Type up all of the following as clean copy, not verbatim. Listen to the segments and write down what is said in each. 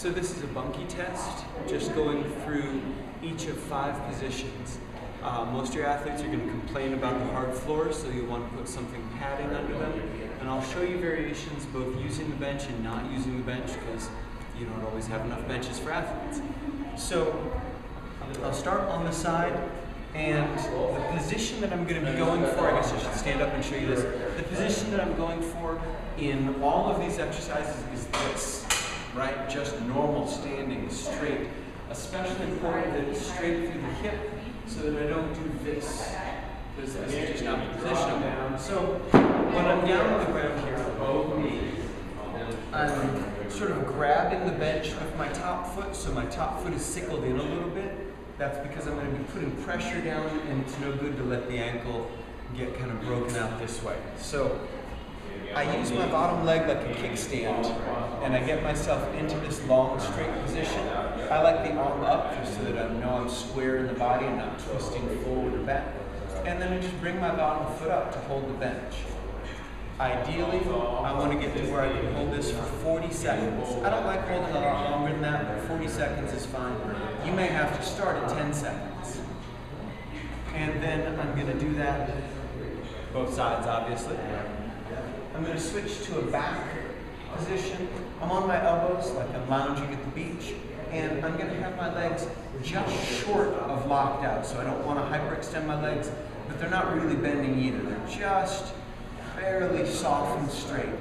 So this is a bunkie test, just going through each of 5 positions. Most of your athletes are going to complain about the hard floor, so you'll want to put something padding under them. And I'll show you variations both using the bench and not using the bench, because you don't always have enough benches for athletes. So I'll start on the side, and the position that I'm going to be going for, I guess I should stand up and show you this. The position that I'm going for in all of these exercises is this, right? Just normal standing, straight. Especially important that it's straight through the hip so that I don't do this, because this is just not the position I'm in. So when I'm down on the ground here, I'm sort of grabbing the bench with my top foot, so my top foot is sickled in a little bit. That's because I'm going to be putting pressure down, and it's no good to let the ankle get kind of broken out this way. So I use my bottom leg like a kickstand, and I get myself into this long, straight position. I like the arm up just so that I know I'm square in the body and not twisting forward or back. And then I just bring my bottom foot up to hold the bench. Ideally, I want to get to where I can hold this for 40 seconds. I don't like holding a lot longer than that, but 40 seconds is fine. You may have to start at 10 seconds. And then I'm going to do that both sides, obviously. I'm going to switch to a back position. I'm on my elbows like I'm lounging at the beach, and I'm going to have my legs just short of locked out. So I don't want to hyperextend my legs, but they're not really bending either. They're just barely soft and straight.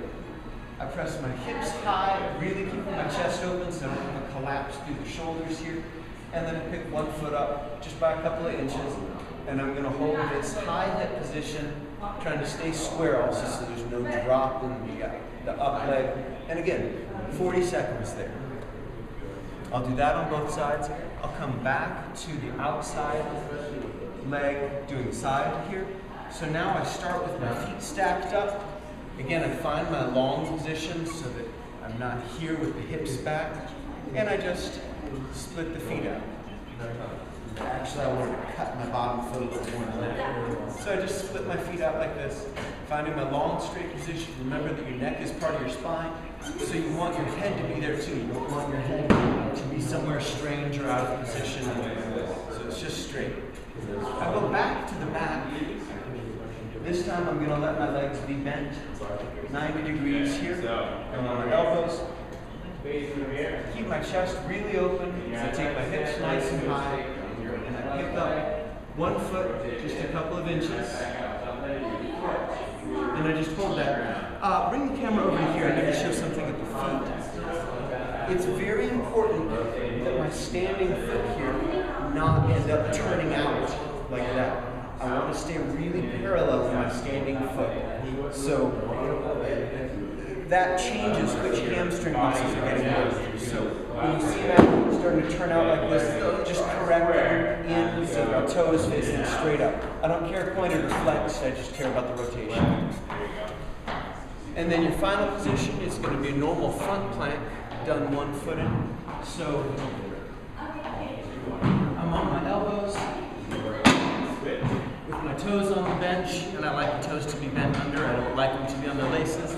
I press my hips high, really keeping my chest open so I don't have a collapse through the shoulders here. And then I pick one foot up just by a couple of inches, and I'm going to hold this high hip position, trying to stay square also so there's no drop in the up leg. And again, 40 seconds there. I'll do that on both sides. I'll come back to the outside leg, doing side here. So now I start with my feet stacked up. Again, I find my long position so that I'm not here with the hips back. And I just split the feet out. Actually, I want to cut my bottom foot a little more than that. So I just split my feet out like this, finding my long, straight position. Remember that your neck is part of your spine, so you want your head to be there too. You don't want your head to be somewhere strange or out of position. So it's just straight. I go back to the back. This time I'm going to let my legs be bent 90 degrees here. I'm on my elbows. Keep my chest really open. I take my hips nice and high, and I pick up one foot, just a couple of inches, and I just hold that. Bring the camera over here. I need to show something at the feet. It's very important that my standing foot here not end up turning out like that. I want to stay really parallel with my standing foot. So that changes which hamstring muscles are getting worked. So when you see that starting to turn out like this, just correct it in so that my toe is facing straight up. I don't care pointed or flexed, I just care about the rotation. And then your final position is going to be a normal front plank, done one-footed. So I'm on my elbows, with my toes on the bench, and I like the toes to be bent under. I don't like them to be on the laces.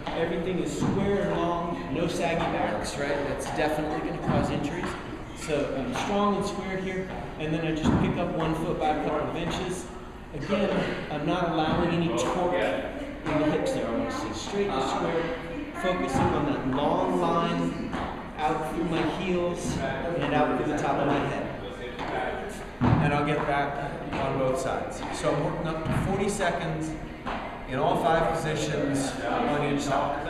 Everything is square and long, no saggy backs, right? That's definitely going to cause injuries. So I'm strong and square here, and then I just pick up one foot by a couple of inches. Again, I'm not allowing any torque in the hips there. I want to stay straight and square, focusing on that long line out through my heels and out through the top of my head. And I'll get back on both sides. So I'm working up to 40 seconds in all 5 positions on each side.